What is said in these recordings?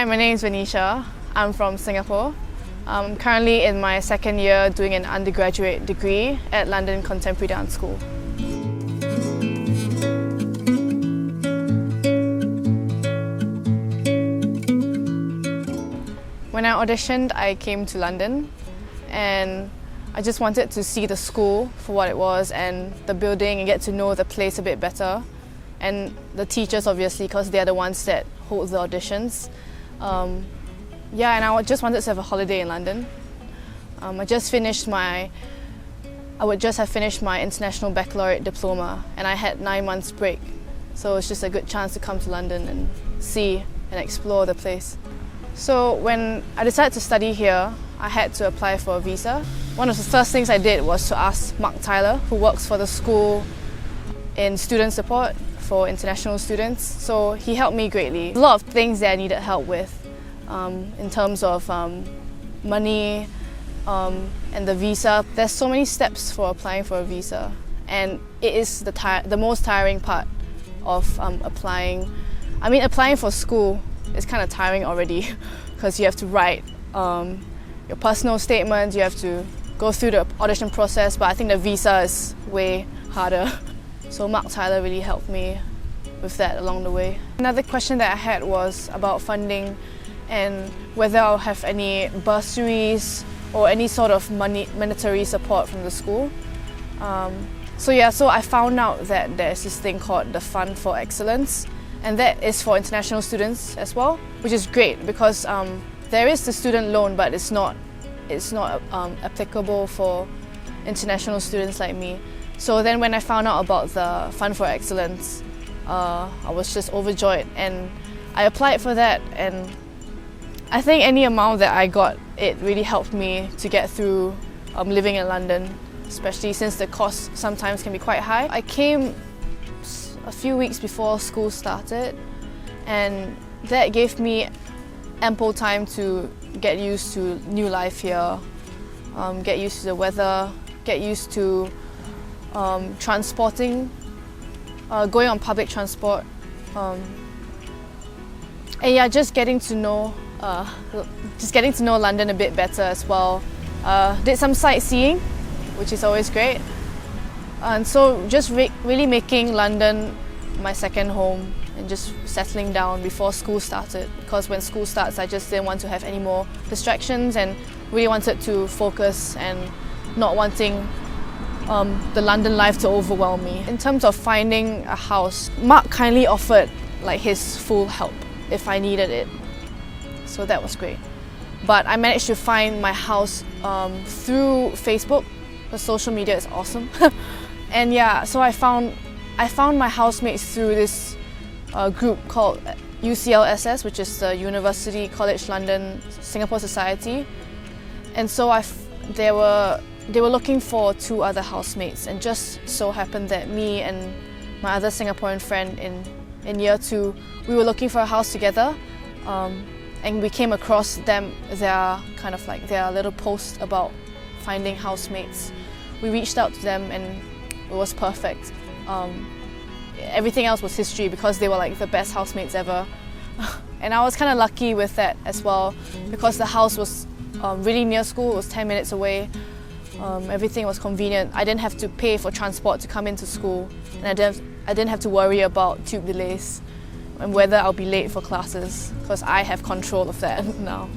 Hi, my name is Venetia. I'm from Singapore. I'm currently in my second year doing an undergraduate degree at London Contemporary Dance School. When I auditioned, I came to London and I just wanted to see the school for what it was and the building and get to know the place a bit better. And the teachers, obviously, because they're the ones that hold the auditions. And I just wanted to have a holiday in London. I would just have finished my International Baccalaureate Diploma and I had 9 months break. So it's just a good chance to come to London and see and explore the place. So when I decided to study here, I had to apply for a visa. One of the first things I did was to ask Mark Tyler, who works for the school in student support for international students. So he helped me greatly. A lot of things that I needed help with in terms of money and the visa. There's so many steps for applying for a visa, and it is the most tiring part of applying. I mean, applying for school is kind of tiring already because you have to write your personal statements, you have to go through the audition process, but I think the visa is way harder. So Mark Tyler really helped me with that along the way. Another question that I had was about funding and whether I'll have any bursaries or any sort of monetary support from the school. So I found out that there's this thing called the Fund for Excellence, and that is for international students as well, which is great because there is the student loan, but it's not applicable for international students like me. So then when I found out about the Fund for Excellence, I was just overjoyed and I applied for that, and I think any amount that I got, it really helped me to get through living in London, especially since the cost sometimes can be quite high. I came a few weeks before school started, and that gave me ample time to get used to new life here, get used to the weather, get used to transporting, going on public transport, and just getting to know London a bit better as well. Did some sightseeing, which is always great. And so just really making London my second home and just settling down before school started. Because when school starts, I just didn't want to have any more distractions and really wanted to focus and not wanting the London life to overwhelm me. In terms of finding a house, Mark kindly offered his full help if I needed it. So that was great. But I managed to find my house through Facebook. The social media is awesome. And so I found my housemates through this group called UCLSS, which is the University College London Singapore Society. And so they were looking for 2 other housemates, and just so happened that me and my other Singaporean friend in year 2, we were looking for a house together, and we came across their little post about finding housemates. We reached out to them and it was perfect. Everything else was history because they were the best housemates ever. And I was kind of lucky with that as well because the house was really near school. It was 10 minutes away. Everything was convenient. I didn't have to pay for transport to come into school, and I didn't have to worry about tube delays and whether I'll be late for classes because I have control of that now.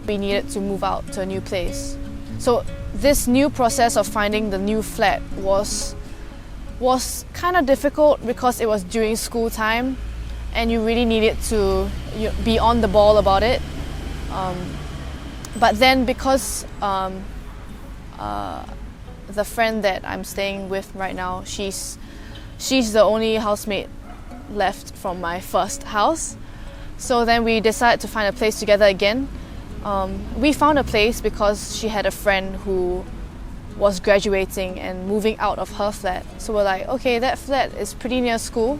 We needed to move out to a new place. So this new process of finding the new flat was kind of difficult because it was during school time and you really needed to be on the ball about it. But then because the friend that I'm staying with right now, she's the only housemate left from my first house. So then we decided to find a place together again. We found a place because she had a friend who was graduating and moving out of her flat. So we're like, okay, that flat is pretty near school.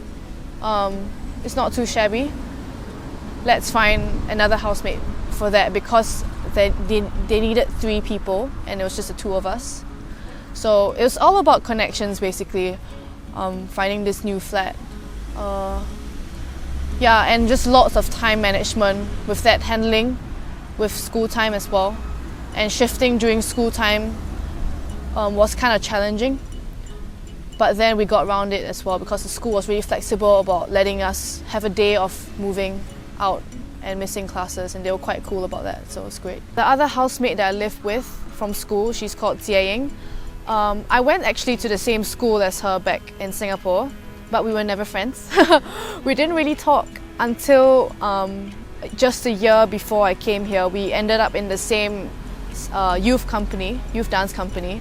It's not too shabby. Let's find another housemate for that because they needed 3 people and it was just the 2 of us. So it was all about connections basically, finding this new flat. Yeah, and just lots of time management with that handling with school time as well. And shifting during school time was kind of challenging. But then we got around it as well because the school was really flexible about letting us have a day of moving out and missing classes, and they were quite cool about that, so it was great. The other housemate that I lived with from school, she's called Jie Ying. I went actually to the same school as her back in Singapore, but we were never friends. We didn't really talk until just a year before I came here. We ended up in the same youth dance company.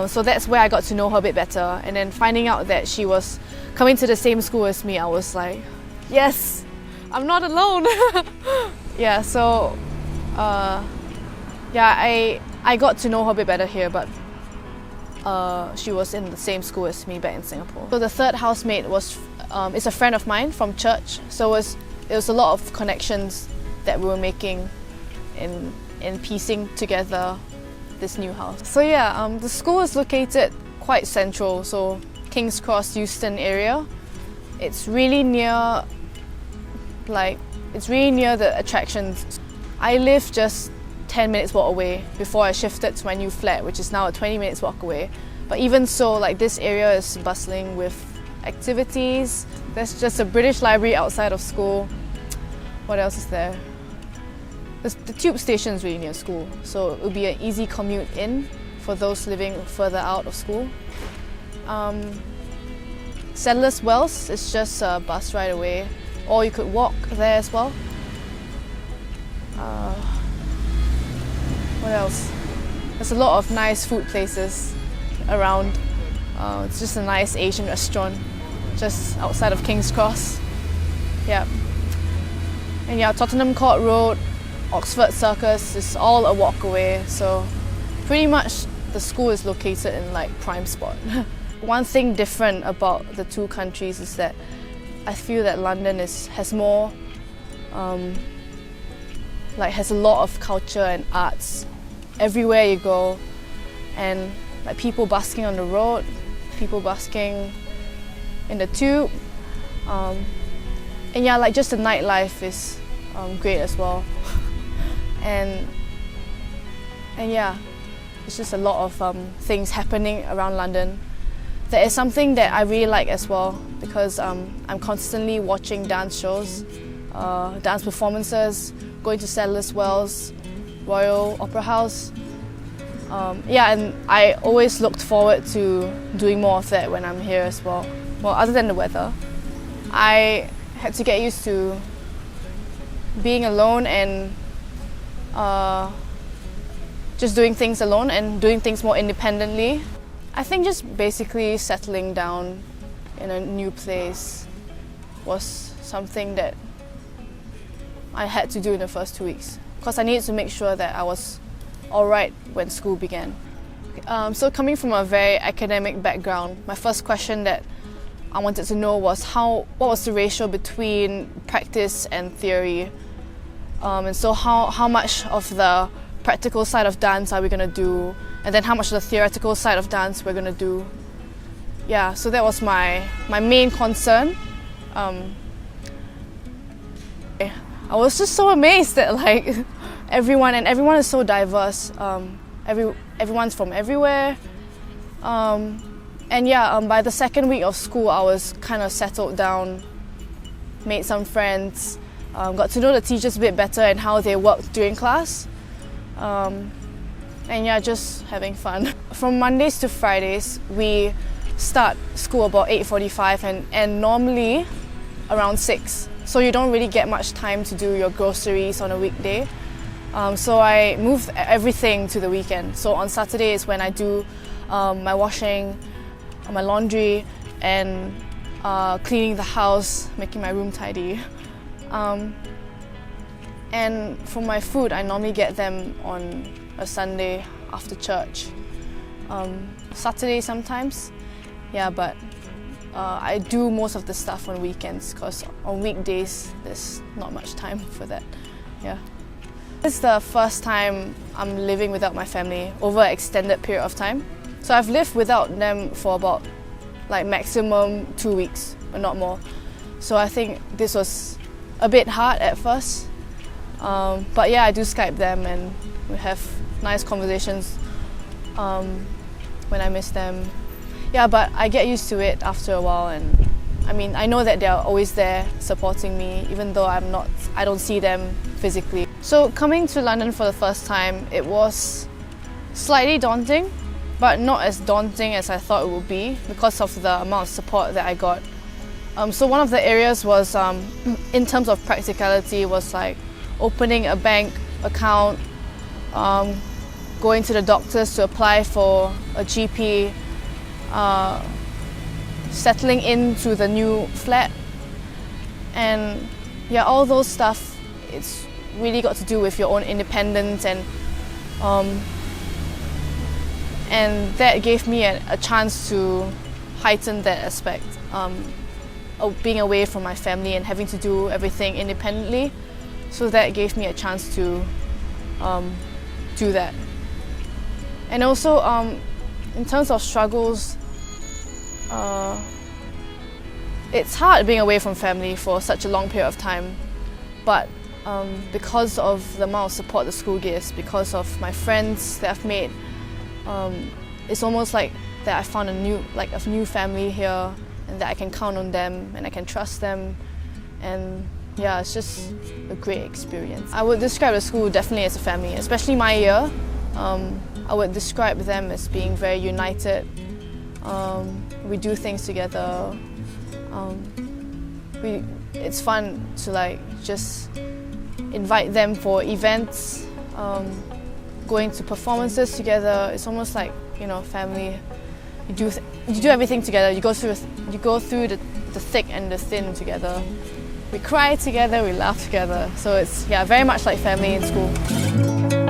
So that's where I got to know her a bit better, and then finding out that she was coming to the same school as me, I was like, yes, I'm not alone. Yeah, so I got to know her a bit better here, but she was in the same school as me back in Singapore. So the third housemate is a friend of mine from church, so it was a lot of connections that we were making in piecing together this new house. So yeah, the school is located quite central, so King's Cross, Euston area. It's really near the attractions. I live just 10 minutes walk away before I shifted to my new flat, which is now a 20 minutes walk away. But even so, this area is bustling with activities. There's just a British library outside of school. What else is there? The tube station is really near school, so it would be an easy commute in for those living further out of school. Settlers Wells is just a bus ride away, or you could walk there as well. What else? There's a lot of nice food places around. It's just a nice Asian restaurant just outside of King's Cross. Yeah. And yeah, Tottenham Court Road, Oxford Circus is all a walk away, so pretty much the school is located in prime spot. One thing different about the two countries is that I feel that London has more, has a lot of culture and arts everywhere you go, and people busking on the road, people busking in the tube, and yeah, just the nightlife is great as well. And yeah, it's just a lot of things happening around London. There is something that I really like as well, because I'm constantly watching dance shows, dance performances, going to Settlers Wells, Royal Opera House. Yeah, and I always looked forward to doing more of that when I'm here as well. Well, other than the weather, I had to get used to being alone and just doing things alone and doing things more independently. I think just basically settling down in a new place was something that I had to do in the first 2 weeks, because I needed to make sure that I was alright when school began. So coming from a very academic background, my first question that I wanted to know was what was the ratio between practice and theory? And so how much of the practical side of dance are we going to do, and then how much of the theoretical side of dance we're going to do. Yeah, so that was my main concern. I was just so amazed that everyone is so diverse. Everyone's from everywhere. And yeah, by the second week of school, I was kind of settled down, made some friends, got to know the teachers a bit better and how they worked during class. And yeah, just having fun. From Mondays to Fridays, we start school about 8:45 and normally around 6. So you don't really get much time to do your groceries on a weekday. So I move everything to the weekend. So on Saturday is when I do my washing, my laundry, and cleaning the house, making my room tidy. And for my food, I normally get them on a Sunday after church. Saturday sometimes, yeah, but I do most of the stuff on weekends, because on weekdays there's not much time for that. Yeah. This is the first time I'm living without my family over an extended period of time. So I've lived without them for about maximum 2 weeks, but not more. So I think this was a bit hard at first. But yeah, I do Skype them and we have nice conversations when I miss them. Yeah, but I get used to it after a while, and I mean, I know that they're always there supporting me, even though I don't see them physically. So coming to London for the first time, it was slightly daunting, but not as daunting as I thought it would be because of the amount of support that I got. So one of the areas was, in terms of practicality, was like opening a bank account, going to the doctors to apply for a GP, settling into the new flat, and yeah, all those stuff. It's really got to do with your own independence, and that gave me a chance to heighten that aspect of being away from my family and having to do everything independently. So that gave me a chance to do that. And also, in terms of struggles, it's hard being away from family for such a long period of time, but because of the amount of support the school gives, because of my friends that I've made, it's almost like that I found a new family here, and that I can count on them and I can trust them, and yeah, it's just a great experience. I would describe the school definitely as a family, especially my year. I would describe them as being very united. We do things together. It's fun to just invite them for events, going to performances together. It's almost like, family. You do everything together. You go through the thick and the thin together. We cry together, we laugh together. So it's very much like family in school.